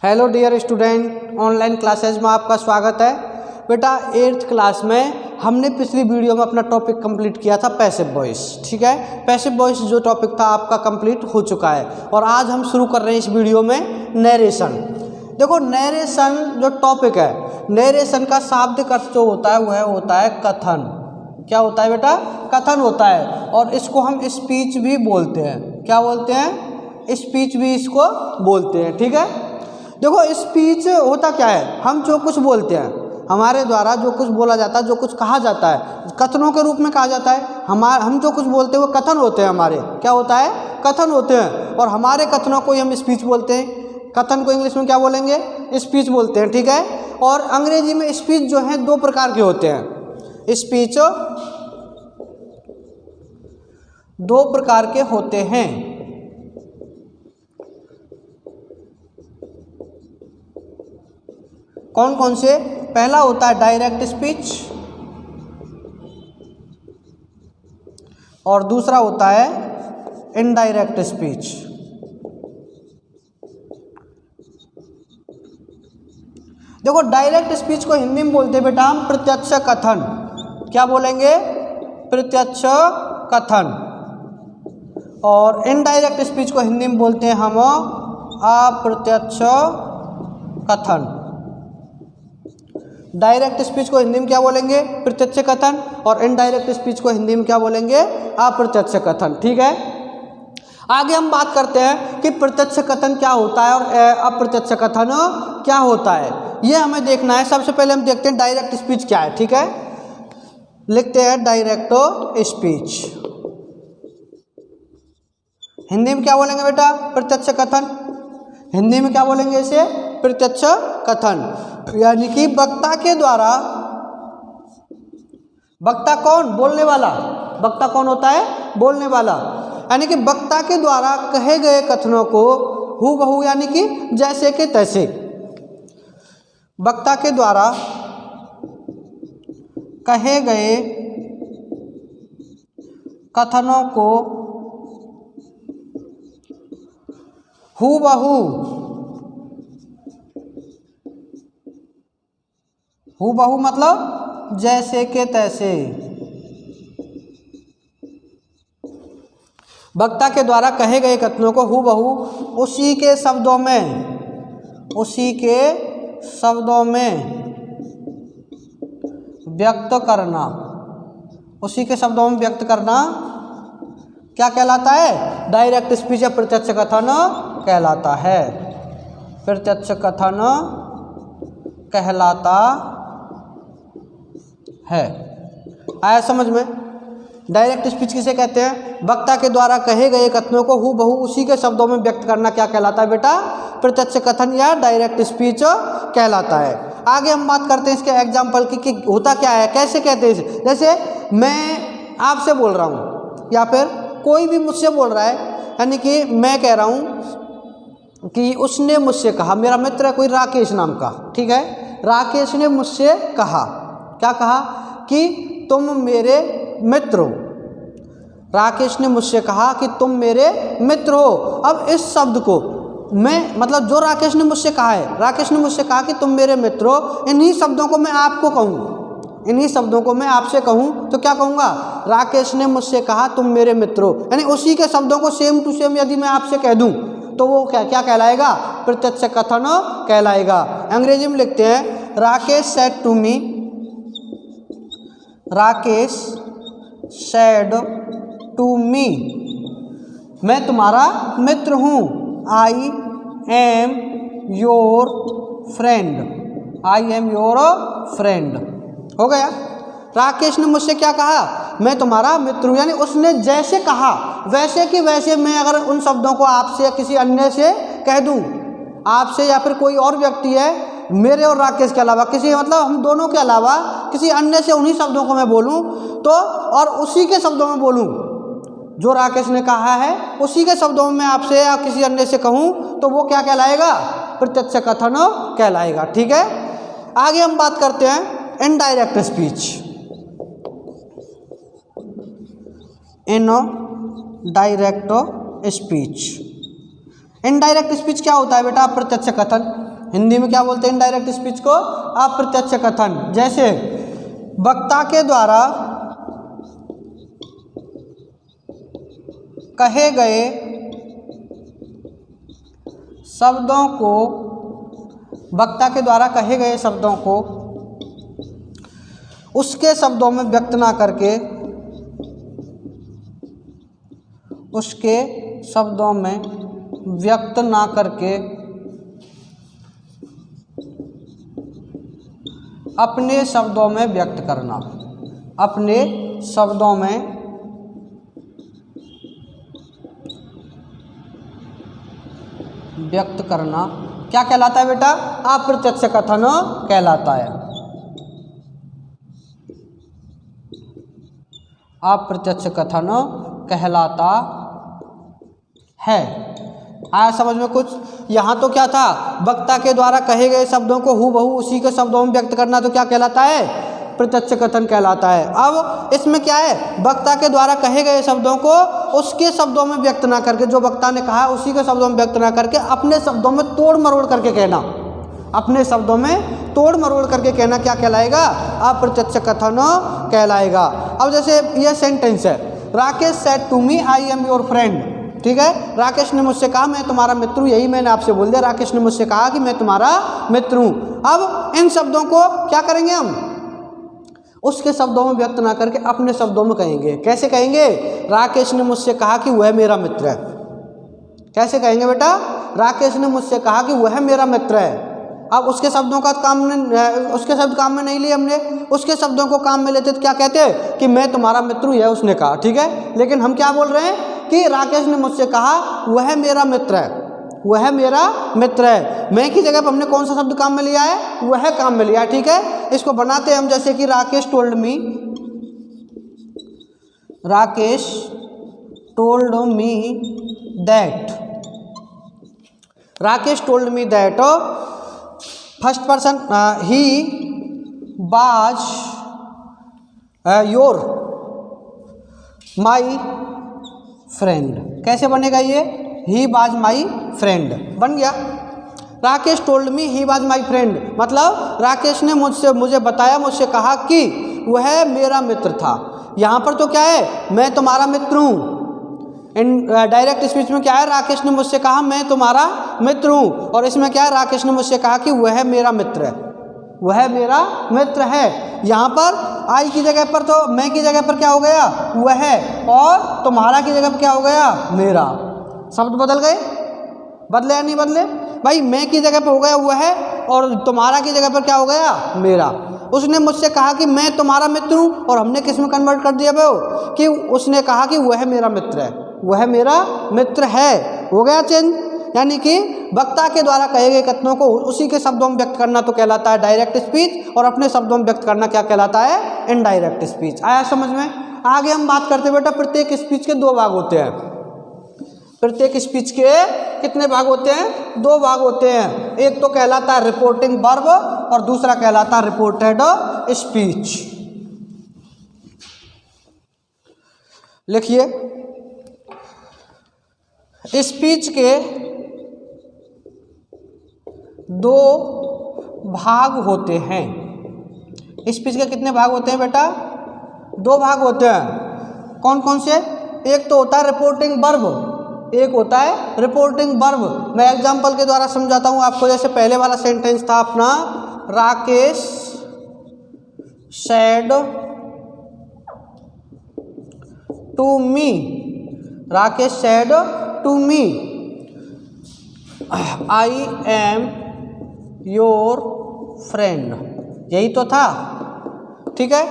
Hello dear student, online classes में आपका स्वागत है। बेटा 8th क्लास में हमने पिछली वीडियो में अपना टॉपिक कंप्लीट किया था पैसिव वॉइस। ठीक है, पैसिव वॉइस जो टॉपिक था आपका कंप्लीट हो चुका है और आज हम शुरू कर रहे हैं इस वीडियो में नरेशन। देखो नरेशन जो टॉपिक है, नरेशन का शाब्दिक अर्थ जो होता है वह होता है कथन। क्या होता है बेटा? कथन होता है और इसको हम स्पीच भी बोलते हैं। क्या बोलते हैं? स्पीच भी इसको बोलते हैं। ठीक है, देखो स्पीच होता क्या है, हम जो कुछ बोलते हैं, हमारे द्वारा जो कुछ बोला जाता है, जो कुछ कहा जाता है, कथनों के रूप में कहा जाता है। हम जो कुछ बोलते हैं वो कथन होते हैं हमारे। क्या होता है? कथन होते हैं और हमारे कथनों को ही हम स्पीच बोलते हैं। कथन को इंग्लिश में क्या बोलेंगे? स्पीच बोलते हैं। ठीक है, और अंग्रेजी में स्पीच जो है दो प्रकार के होते हैं। स्पीच दो प्रकार के होते हैं। कौन कौन से? पहला होता है डायरेक्ट स्पीच और दूसरा होता है इनडायरेक्ट स्पीच। देखो डायरेक्ट स्पीच को हिंदी में बोलते हैं बेटा हम प्रत्यक्ष कथन। क्या बोलेंगे? प्रत्यक्ष कथन। और इनडायरेक्ट स्पीच को हिंदी में बोलते हैं हम अप्रत्यक्ष कथन। डायरेक्ट स्पीच को हिंदी में क्या बोलेंगे? प्रत्यक्ष कथन। और इनडायरेक्ट स्पीच को हिंदी में क्या बोलेंगे? अप्रत्यक्ष कथन। ठीक है, आगे हम बात करते हैं कि प्रत्यक्ष कथन क्या होता है और अप्रत्यक्ष कथन क्या होता है, ये हमें देखना है। सबसे पहले हम देखते हैं डायरेक्ट स्पीच क्या है। ठीक है, लिखते हैं डायरेक्ट स्पीच। हिंदी में क्या बोलेंगे बेटा? प्रत्यक्ष कथन। हिंदी में क्या बोलेंगे इसे? प्रत्यक्ष कथन। यानी कि वक्ता के द्वारा, वक्ता कौन? बोलने वाला। वक्ता कौन होता है? बोलने वाला। यानी कि वक्ता के द्वारा कहे गए कथनों को हूबहू यानी कि जैसे के तैसे, वक्ता के द्वारा कहे गए कथनों को हूबहू, हूबहू मतलब जैसे के तैसे, वक्ता के द्वारा कहे गए कथनों को हूबहू उसी के शब्दों में, उसी के शब्दों में व्यक्त करना, उसी के शब्दों में व्यक्त करना क्या कहलाता है? डायरेक्ट स्पीच या प्रत्यक्ष कथन कहलाता है। प्रत्यक्ष कथन कहलाता है। आया समझ में? डायरेक्ट स्पीच किसे कहते हैं? वक्ता के द्वारा कहे गए कथनों को हूबहू उसी के शब्दों में व्यक्त करना क्या कहलाता है बेटा? प्रत्यक्ष कथन या डायरेक्ट स्पीच कहलाता है। आगे हम बात करते हैं इसके एग्जाम्पल की कि होता क्या है, कैसे कहते हैं इसे। जैसे मैं आपसे बोल रहा हूँ या फिर कोई भी मुझसे बोल रहा है, यानी कि मैं कह रहा हूँ कि उसने मुझसे कहा, मेरा मित्र है कोई राकेश नाम का। ठीक है, राकेश ने मुझसे कहा, क्या कहा? कि तुम मेरे मित्र हो। राकेश ने मुझसे कहा कि तुम मेरे मित्र हो। अब इस शब्द को मैं, मतलब जो राकेश ने मुझसे कहा है, राकेश ने मुझसे कहा कि तुम मेरे मित्र हो, इन्हीं शब्दों को मैं आपको कहूँ, इन्हीं शब्दों को मैं आपसे कहूँ तो क्या कहूँगा? राकेश ने मुझसे कहा तुम मेरे मित्र हो। यानी उसी के शब्दों को सेम टू सेम यदि मैं आपसे कह दूँ तो वो क्या कहलाएगा? प्रत्यक्ष कथन कहलाएगा। अंग्रेजी में लिखते हैं Rakesh said to me, Rakesh said to me, मैं तुम्हारा मित्र हूँ। I am your friend, I am your friend. हो गया? राकेश ने मुझसे क्या कहा? मैं तुम्हारा मित्र हूँ। यानी उसने जैसे कहा वैसे कि वैसे मैं अगर उन शब्दों को आपसे या किसी अन्य से कह दूँ, आपसे या फिर कोई और व्यक्ति है मेरे और राकेश के अलावा, किसी मतलब हम दोनों के अलावा किसी अन्य से उन्हीं शब्दों को मैं बोलूं तो, और उसी के शब्दों में बोलूं जो राकेश ने कहा है, उसी के शब्दों में मैं आपसे या किसी अन्य से कहूं तो वो क्या कहलाएगा? प्रत्यक्ष कथन कहलाएगा। ठीक है, आगे हम बात करते हैं indirect speech. Indirect speech, indirect speech क्या होता है बेटा? अप्रत्यक्ष कथन। हिंदी में क्या बोलते हैं इनडायरेक्ट स्पीच को? अप्रत्यक्ष कथन। जैसे वक्ता के द्वारा कहे गए शब्दों को, वक्ता के द्वारा कहे गए शब्दों को उसके शब्दों में व्यक्त ना करके, उसके शब्दों में व्यक्त ना करके अपने शब्दों में व्यक्त करना, अपने शब्दों में व्यक्त करना क्या कहलाता है बेटा? अप्रत्यक्ष कथन कहलाता है। अप्रत्यक्ष कथन कहलाता है। आया समझ में कुछ? यहाँ तो क्या था, वक्ता के द्वारा कहे गए शब्दों को हूबहू उसी के शब्दों में व्यक्त करना, तो क्या कहलाता है? प्रत्यक्ष कथन कहलाता है। अब इसमें क्या है, वक्ता के द्वारा कहे गए शब्दों को उसके शब्दों में व्यक्त ना करके, जो वक्ता ने कहा उसी के शब्दों में व्यक्त ना करके अपने शब्दों में तोड़ मरोड़ करके कहना, अपने शब्दों में तोड़ मरोड़ करके कहना क्या कहलाएगा? अप्रत्यक्ष कथन कहलाएगा। अब जैसे यह सेंटेंस है, Rakesh said to me I am your friend. ठीक है, राकेश ने मुझसे कहा मैं तुम्हारा मित्र हूँ, यही मैंने आपसे बोल दिया, राकेश ने मुझसे कहा कि मैं तुम्हारा मित्र हूँ। अब इन शब्दों को क्या करेंगे हम? उसके शब्दों में व्यक्त ना करके अपने शब्दों में कहेंगे। कैसे कहेंगे? राकेश ने मुझसे कहा कि वह मेरा मित्र है। कैसे कहेंगे बेटा? राकेश ने मुझसे कहा कि वह मेरा मित्र है। अब उसके शब्दों का काम में, उसके शब्द काम में नहीं लिए हमने, उसके शब्दों को काम में लेते तो क्या कहते हैं कि मैं तुम्हारा मित्र हूँ, यह उसने कहा। ठीक है, लेकिन हम क्या बोल रहे हैं कि राकेश ने मुझसे कहा वह मेरा मित्र है, वह मेरा मित्र है। मैं की जगह पर हमने कौन सा शब्द काम में लिया है? वह काम में लिया है। ठीक है, इसको बनाते हैं हम, जैसे कि Rakesh told me, Rakesh told me that, Rakesh told me that first person he was your my friend. कैसे बनेगा ये? ही वाज माई फ्रेंड बन गया। Rakesh told me he was my friend, मतलब राकेश ने मुझे बताया, मुझसे कहा कि वह मेरा मित्र था। यहाँ पर तो क्या है, मैं तुम्हारा मित्र हूँ। इन डायरेक्ट स्पीच में क्या है, राकेश ने मुझसे कहा मैं तुम्हारा मित्र हूँ, और इसमें क्या है, राकेश ने मुझसे कहा कि वह मेरा मित्र है, वह मेरा मित्र है। यहाँ पर आई की जगह पर तो मैं की जगह पर क्या हो गया? वह, और तुम्हारा की जगह पर क्या हो गया? मेरा। शब्द बदल गए? बदले या नहीं बदले भाई? मैं की जगह पर हो गया वह, और तुम्हारा की जगह पर क्या हो गया? मेरा। उसने मुझसे कहा कि मैं तुम्हारा मित्र हूँ, और हमने किस में कन्वर्ट कर दिया वो कि उसने कहा कि वह मेरा मित्र है, वह मेरा मित्र है। हो गया चेंज। यानी कि वक्ता के द्वारा कहे गए कथनों को उसी के शब्दों में व्यक्त करना तो कहलाता है डायरेक्ट स्पीच, और अपने शब्दों में व्यक्त करना क्या कहलाता है? Indirect speech. आया समझ में? आगे हम बात करते हैं बेटा, प्रत्येक स्पीच के दो भाग होते हैं। प्रत्येक स्पीच के कितने भाग होते हैं? दो भाग होते हैं। एक तो कहलाता है रिपोर्टिंग वर्ब, और दूसरा कहलाता है रिपोर्टेड स्पीच। लिखिए, स्पीच के दो भाग होते हैं। स्पीच के कितने भाग होते हैं बेटा? दो भाग होते हैं। कौन कौन से? एक तो होता है रिपोर्टिंग वर्ब, एक होता है रिपोर्टिंग वर्ब। मैं एग्जांपल के द्वारा समझाता हूं आपको। जैसे पहले वाला सेंटेंस था अपना, Rakesh said to me, Rakesh said to me I am your friend, यही तो था। ठीक है,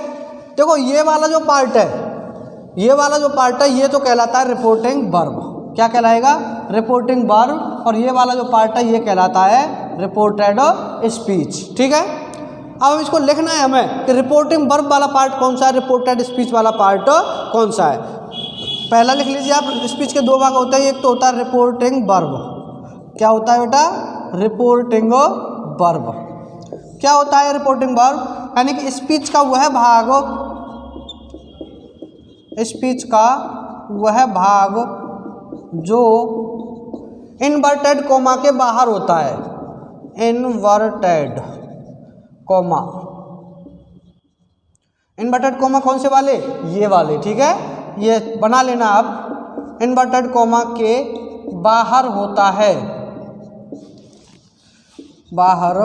देखो ये वाला जो पार्ट है, ये वाला जो पार्ट है, ये तो कहलाता है रिपोर्टिंग वर्ब। क्या कहलाएगा? Reporting verb. और ये वाला जो पार्ट है, ये कहलाता है रिपोर्टेड स्पीच। ठीक है, अब इसको लिखना है हमें कि रिपोर्टिंग वर्ब वाला पार्ट कौन सा है, रिपोर्टेड स्पीच वाला पार्ट कौन सा है। पहला लिख लीजिए आप, स्पीच के दो भाग होते हैं। एक तो होता है रिपोर्टिंग वर्ब। क्या होता है बेटा? Reporting verb. क्या होता है रिपोर्टिंग वर्ब? यानी कि स्पीच का वह भाग, स्पीच का वह भाग जो इन्वर्टेड कोमा के बाहर होता है, इन्वर्टेड कॉमा, इन्वर्टेड कॉमा कौन से वाले, ये वाले, ठीक है, ये बना लेना आप, इन्वर्टेड कॉमा के बाहर होता है, बाहर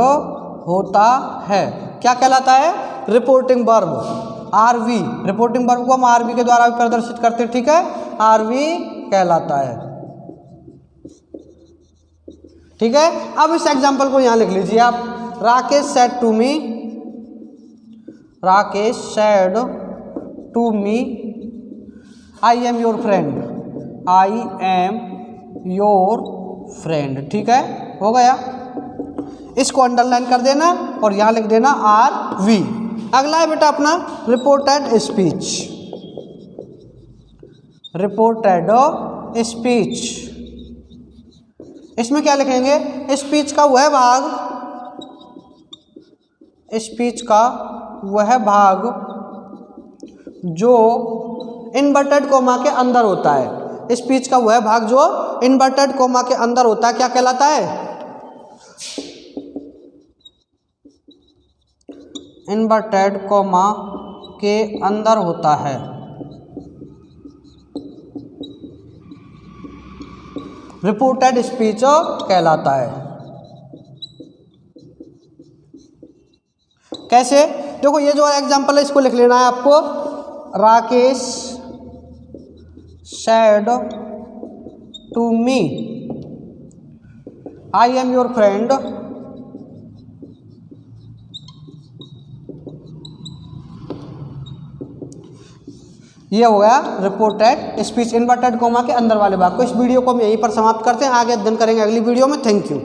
होता है, क्या कहलाता है, reporting verb, RV, reporting verb को हम आरवी के द्वारा भी प्रदर्शित करते हैं, ठीक है, आरवी कहलाता है, ठीक है। अब इस एग्जांपल को यहां लिख लीजिए आप, Rakesh said to me, Rakesh said to me I am your friend, I am your friend, ठीक है, हो गया। इसको अंडरलाइन कर देना और यहां लिख देना आर वी। अगला है बेटा अपना रिपोर्टेड स्पीच, रिपोर्टेड स्पीच, इसमें क्या लिखेंगे, स्पीच का वह भाग, स्पीच का वह भाग जो इन्वर्टेड कोमा के अंदर होता है, स्पीच का वह भाग जो इन्वर्टेड कोमा के अंदर होता है, क्या कहलाता है, इन्वर्टेड कोमा के अंदर होता है, रिपोर्टेड स्पीच कहलाता है। कैसे, देखो ये जो एग्जांपल है इसको लिख लेना है आपको, Rakesh said to me I am your friend, ये हो गया रिपोर्टेड स्पीच, इन्वर्टेड कोमा के अंदर वाले भाग को। इस वीडियो को हम यहीं पर समाप्त करते हैं, आगे अध्ययन करेंगे अगली वीडियो में। Thank you.